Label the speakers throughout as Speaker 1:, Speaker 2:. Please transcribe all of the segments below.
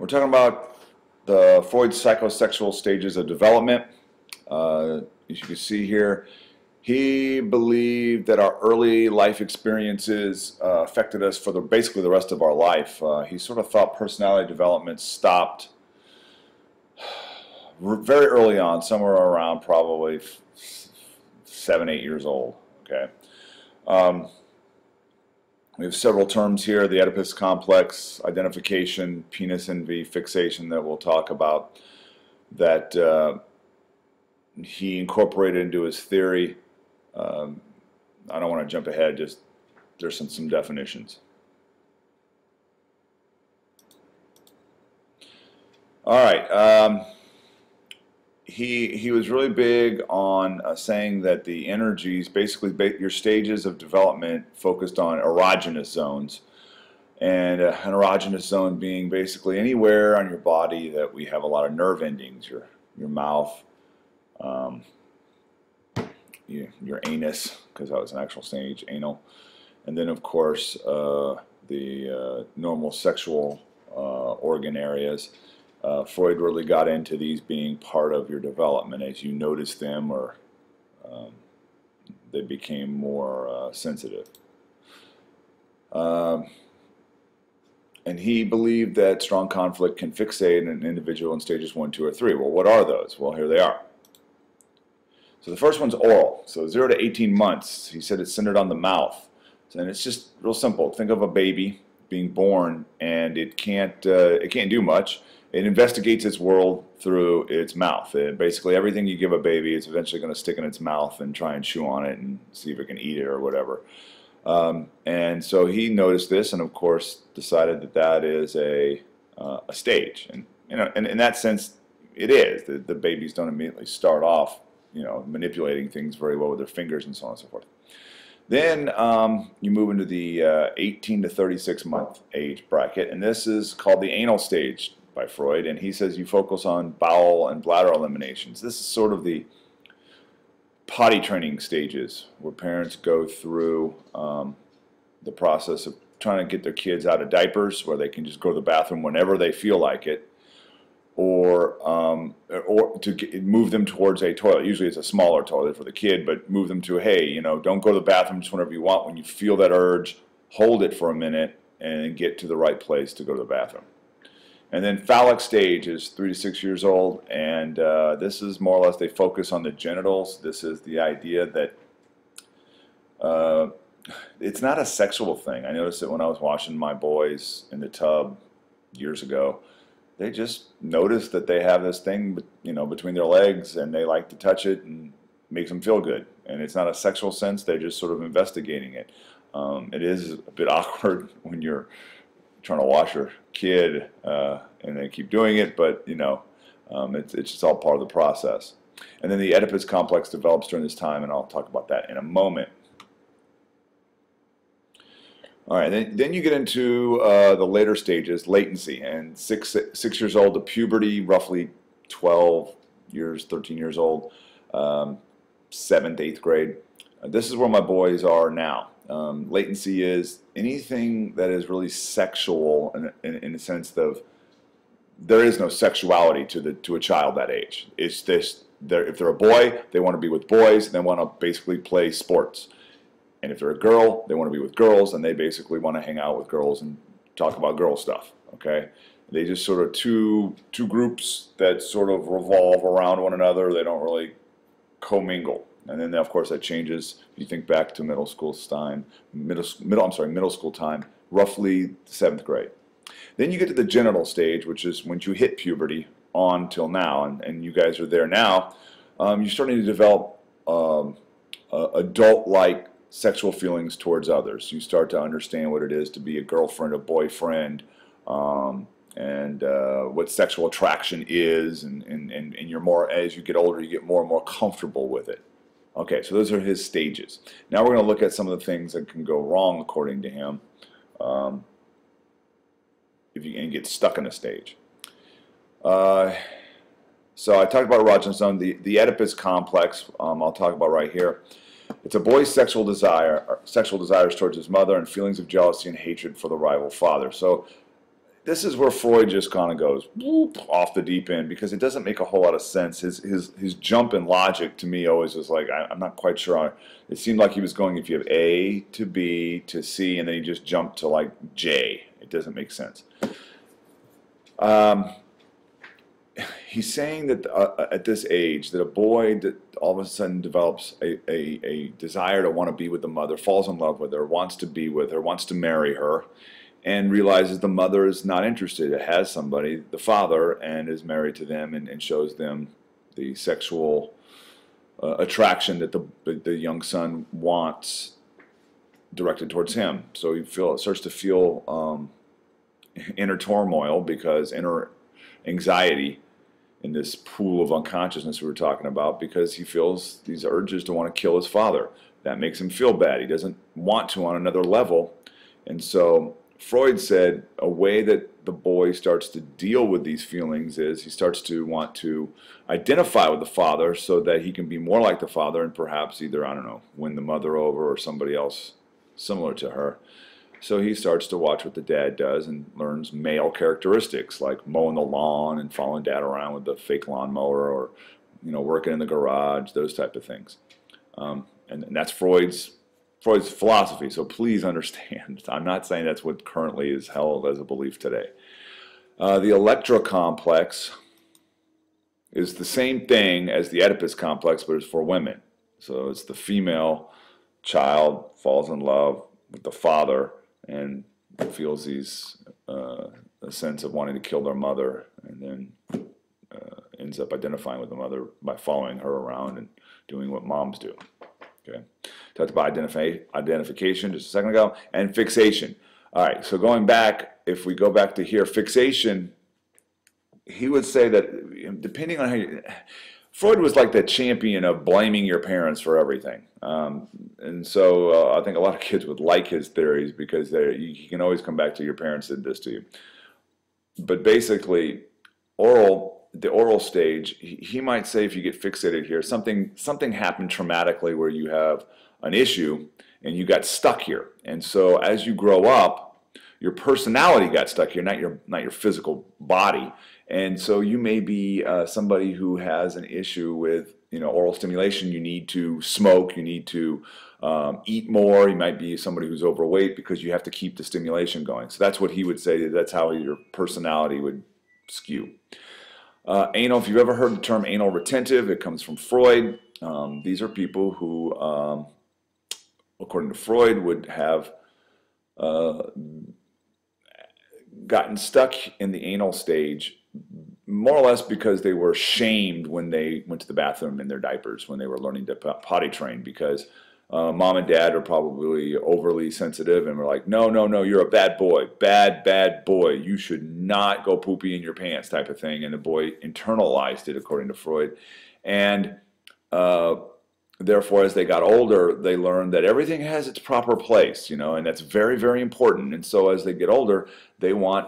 Speaker 1: We're talking about the Freud's psychosexual stages of development. As you can see here, he believed that our early life experiences affected us for basically the rest of our life. He sort of thought personality development stopped very early on, somewhere around probably 7, 8 years old. Okay. We have several terms here: the Oedipus complex, identification, penis envy, fixation, that we'll talk about, that he incorporated into his theory. I don't want to jump ahead, just there's some definitions. All right. He was really big on saying that the energies, basically your stages of development, focused on erogenous zones, and an erogenous zone being basically anywhere on your body that we have a lot of nerve endings, your mouth, your anus, because that was an actual stage, anal, and then of course the normal sexual organ areas. Freud really got into these being part of your development as you noticed them, or they became more sensitive. And he believed that strong conflict can fixate an individual in stages 1, 2, or 3. Well, what are those? Well, here they are. So the first one's oral. So 0 to 18 months. He said it's centered on the mouth. And it's just real simple. Think of a baby being born, and it can't do much. It investigates its world through its mouth. Basically, everything you give a baby is eventually going to stick in its mouth and try and chew on it and see if it can eat it or whatever. And so he noticed this, and of course decided that that is a stage. And and in that sense, it is. The babies don't immediately start off, manipulating things very well with their fingers and so on and so forth. Then you move into the 18 to 36 month age bracket, and this is called the anal stage by Freud, and he says you focus on bowel and bladder eliminations. This is sort of the potty training stages where parents go through the process of trying to get their kids out of diapers, where they can just go to the bathroom whenever they feel like it, or to move them towards a toilet. Usually it's a smaller toilet for the kid, but move them to, hey, don't go to the bathroom just whenever you want. When you feel that urge, hold it for a minute and get to the right place to go to the bathroom. And then phallic stage is 3 to 6 years old, and this is more or less, they focus on the genitals. This is the idea that it's not a sexual thing. I noticed it when I was washing my boys in the tub years ago. They just noticed that they have this thing, between their legs, and they like to touch it, and makes them feel good. And it's not a sexual sense. They're just sort of investigating it. It is a bit awkward when you're trying to wash your kid and they keep doing it, but it's just all part of the process. And then the Oedipus complex develops during this time, and I'll talk about that in a moment. All right, then you get into the later stages, latency, and 6 years old to puberty, roughly 12 years, 13 years old, 7th, 8th grade. This is where my boys are now. Latency is anything that is really sexual in the sense of there is no sexuality to a child that age. It's this: if they're a boy, they want to be with boys, and they want to basically play sports. And if they're a girl, they want to be with girls, and they basically want to hang out with girls and talk about girl stuff. Okay, they just sort of two groups that sort of revolve around one another. They don't really commingle. And then, of course, that changes. If you think back to middle school time, middle school time, roughly 7th grade. Then you get to the genital stage, which is when you hit puberty on till now, and you guys are there now. You're starting to develop adult-like sexual feelings towards others. You start to understand what it is to be a girlfriend, a boyfriend, and what sexual attraction is, and you're more, as you get older, you get more and more comfortable with it. Okay, so those are his stages. Now we're going to look at some of the things that can go wrong, according to him, if you can get stuck in a stage. So I talked about erogenous zone, the Oedipus complex. I'll talk about right here. It's a boy's sexual desires towards his mother and feelings of jealousy and hatred for the rival father. So this is where Freud just kind of goes whoop, off the deep end, because it doesn't make a whole lot of sense. His jump in logic to me always was like, I'm not quite sure. It seemed like he was going, if you have A to B to C, and then he just jumped to like J. It doesn't make sense. He's saying that at this age, that a boy that all of a sudden develops a desire to want to be with the mother, falls in love with her, wants to be with her, wants to marry her, and realizes the mother is not interested. It has somebody, the father, and is married to them, and shows them the sexual attraction that the young son wants directed towards him. So he starts to feel inner turmoil, because inner anxiety in this pool of unconsciousness we were talking about, because he feels these urges to want to kill his father. That makes him feel bad. He doesn't want to on another level. And so Freud said a way that the boy starts to deal with these feelings is he starts to want to identify with the father so that he can be more like the father, and perhaps either, I don't know, win the mother over or somebody else similar to her. So he starts to watch what the dad does and learns male characteristics, like mowing the lawn and following dad around with the fake lawnmower, or working in the garage, those type of things. And that's Freud's philosophy. So please understand, I'm not saying that's what currently is held as a belief today. The Electra complex is the same thing as the Oedipus complex, but it's for women. So it's the female child falls in love with the father and feels a sense of wanting to kill their mother, and then ends up identifying with the mother by following her around and doing what moms do. Okay, talked about identification just a second ago, and fixation. All right, so going back, if we go back to here, fixation, he would say that depending on how Freud was like the champion of blaming your parents for everything. And so I think a lot of kids would like his theories, because you can always come back to your parents did this to you. But basically, the oral stage, he might say, if you get fixated here, something happened traumatically where you have an issue and you got stuck here. And so as you grow up, your personality got stuck here, not your physical body. And so you may be somebody who has an issue with oral stimulation. You need to smoke. You need to eat more. You might be somebody who's overweight because you have to keep the stimulation going. So that's what he would say. That's how your personality would skew. Anal. If you've ever heard the term anal retentive, it comes from Freud. These are people who, according to Freud, would have gotten stuck in the anal stage, more or less because they were shamed when they went to the bathroom in their diapers, when they were learning to potty train, because mom and dad are probably overly sensitive and were like, no, you're a bad boy, bad boy, you should not go poopy in your pants, type of thing. And the boy internalized it, according to Freud. And therefore, as they got older, they learned that everything has its proper place, and that's very, very important. And so as they get older, they want,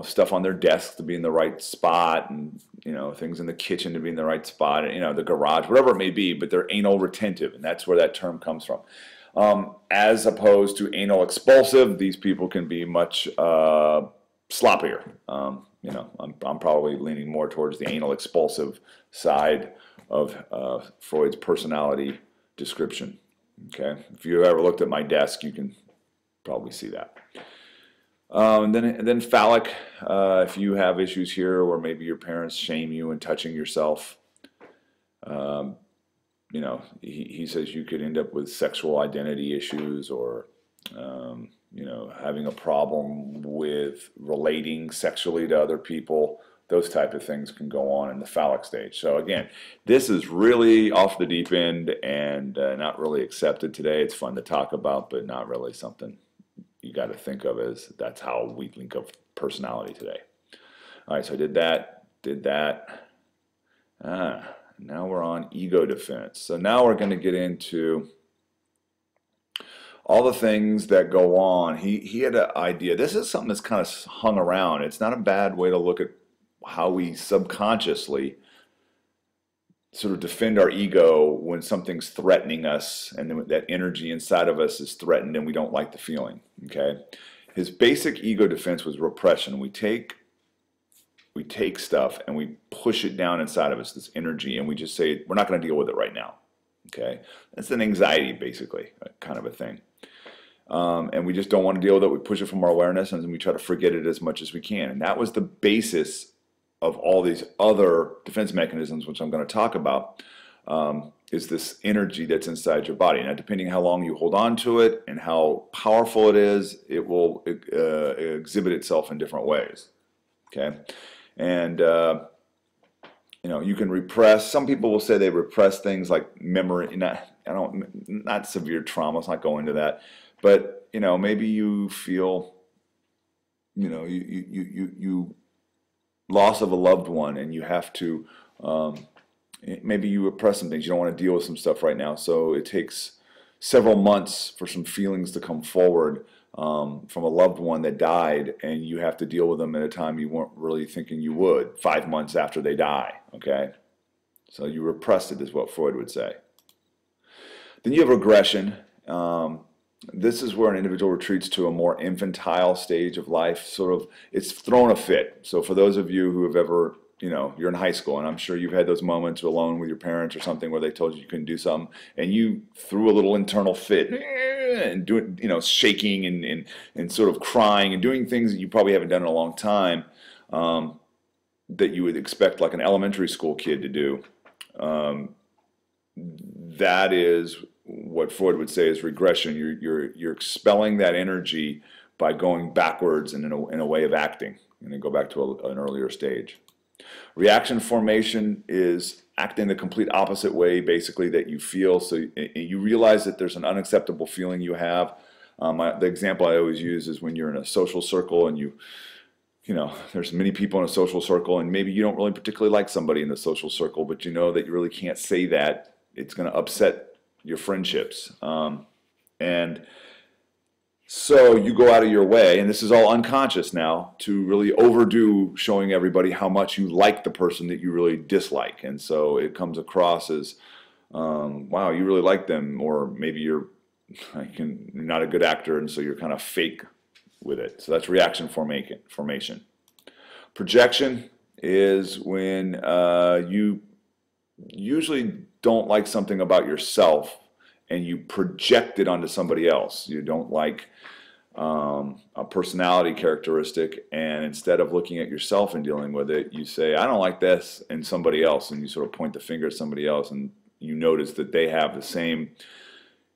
Speaker 1: stuff on their desk to be in the right spot, and, things in the kitchen to be in the right spot, and, the garage, whatever it may be, but they're anal retentive, and that's where that term comes from. As opposed to anal expulsive, these people can be much sloppier. I'm probably leaning more towards the anal expulsive side of Freud's personality description. Okay, if you ever looked at my desk, you can probably see that. And then phallic, if you have issues here where maybe your parents shame you in touching yourself, he says you could end up with sexual identity issues, or having a problem with relating sexually to other people. Those type of things can go on in the phallic stage. So again, this is really off the deep end and not really accepted today. It's fun to talk about, but not really something you got to think of as that's how we think of personality today. All right, so I did that. Now we're on ego defense. So now we're going to get into all the things that go on. He had an idea. This is something that's kind of hung around. It's not a bad way to look at how we subconsciously sort of defend our ego when something's threatening us, and that energy inside of us is threatened and we don't like the feeling. Okay, His basic ego defense was repression. We take stuff and we push it down inside of us, this energy, and we just say, we're not going to deal with it right now. Okay? That's an anxiety, basically, kind of a thing. And we just don't want to deal with it. We push it from our awareness, and then we try to forget it as much as we can. And that was the basis of all these other defense mechanisms, which I'm going to talk about, is this energy that's inside your body. Now, depending how long you hold on to it and how powerful it is, it will exhibit itself in different ways. Okay? And you know, you can repress. Some people will say they repress things like memory, not severe trauma. Let's not go into that. But you know, maybe you feel, you know, you loss of a loved one, and you have to, maybe you repress some things. You don't want to deal with some stuff right now, so it takes several months for some feelings to come forward from a loved one that died, and you have to deal with them at a time you weren't really thinking you would, 5 months after they die, okay? So you repressed it, is what Freud would say. Then you have regression. This is where an individual retreats to a more infantile stage of life, sort of, it's thrown a fit. So for those of you who have ever, you know, you're in high school, and I'm sure you've had those moments alone with your parents or something where they told you couldn't do something, and you threw a little internal fit, and doing, you know, shaking and sort of crying and doing things that you probably haven't done in a long time, that you would expect like an elementary school kid to do. That is what Freud would say is regression. You're expelling that energy by going backwards and in a way of acting, and then go back to an earlier stage. Reaction formation is acting the complete opposite way, basically, that you feel. So you realize that there's an unacceptable feeling you have. The example I always use is when you're in a social circle and you know, there's many people in a social circle, and maybe you don't really particularly like somebody in the social circle, but you know that you really can't say that. It's going to upset your friendships. And so you go out of your way, and this is all unconscious now, to really overdo showing everybody how much you like the person that you really dislike. And so it comes across as, wow, you really like them, or maybe you're not a good actor, and so you're kind of fake with it. So that's reaction formation. Projection is when you usually don't like something about yourself, and you project it onto somebody else. You don't like a personality characteristic, and instead of looking at yourself and dealing with it, you say, I don't like this, in somebody else, and you sort of point the finger at somebody else, and you notice that they have the same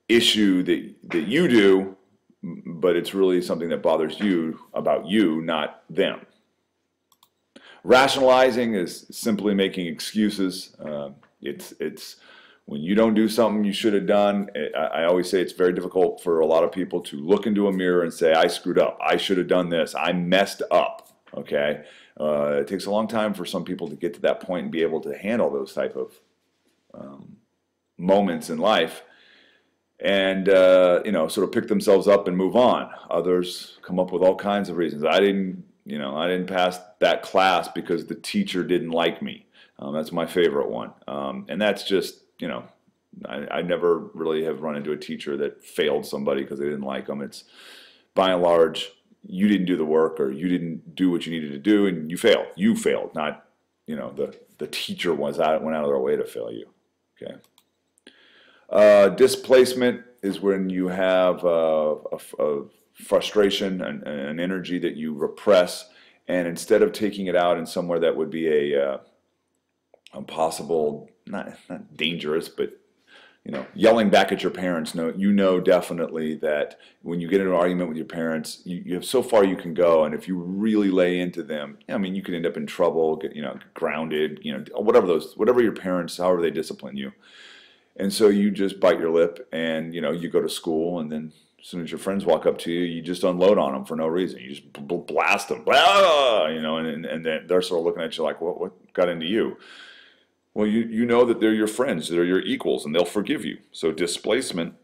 Speaker 1: issue that you do, but it's really something that bothers you about you, not them. Rationalizing is simply making excuses. It's when you don't do something you should have done. I always say it's very difficult for a lot of people to look into a mirror and say, I screwed up, I should have done this, I messed up, okay? It takes a long time for some people to get to that point and be able to handle those type of moments in life, and you know, sort of pick themselves up and move on. Others come up with all kinds of reasons. I didn't pass that class because the teacher didn't like me. That's my favorite one, and that's just, you know, I never really have run into a teacher that failed somebody because they didn't like them. It's by and large, you didn't do the work, or you didn't do what you needed to do, and you failed. You failed, not, you know, the teacher went out of their way to fail you. Okay. Displacement is when you have a frustration and an energy that you repress, and instead of taking it out in somewhere that would be a possible, not dangerous, but, you know, yelling back at your parents. No, you know definitely that when you get into an argument with your parents, you have so far you can go, and if you really lay into them, I mean, you could end up in trouble, get, you know, grounded, you know, whatever your parents, however they discipline you. And so you just bite your lip, and, you know, you go to school, and then as soon as your friends walk up to you, you just unload on them for no reason. You just blast them, blah, you know, and then they're sort of looking at you like, what got into you? Well, you know that they're your friends, they're your equals, and they'll forgive you. So displacement,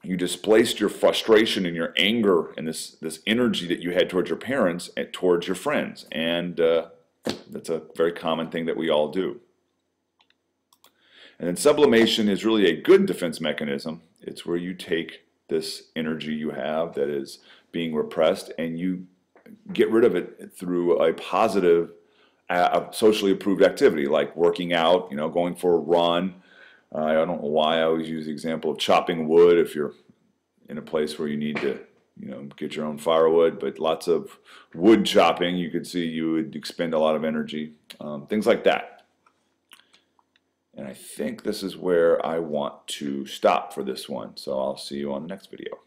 Speaker 1: you displaced your frustration and your anger and this energy that you had towards your parents and towards your friends. And that's a very common thing that we all do. And then sublimation is really a good defense mechanism. It's where you take this energy you have that is being repressed, and you get rid of it through a positive, socially approved activity like working out, going for a run. I don't know why I always use the example of chopping wood if you're in a place where you need to, get your own firewood, but lots of wood chopping, you could see you would expend a lot of energy, things like that. And I think this is where I want to stop for this one, so I'll see you on the next video.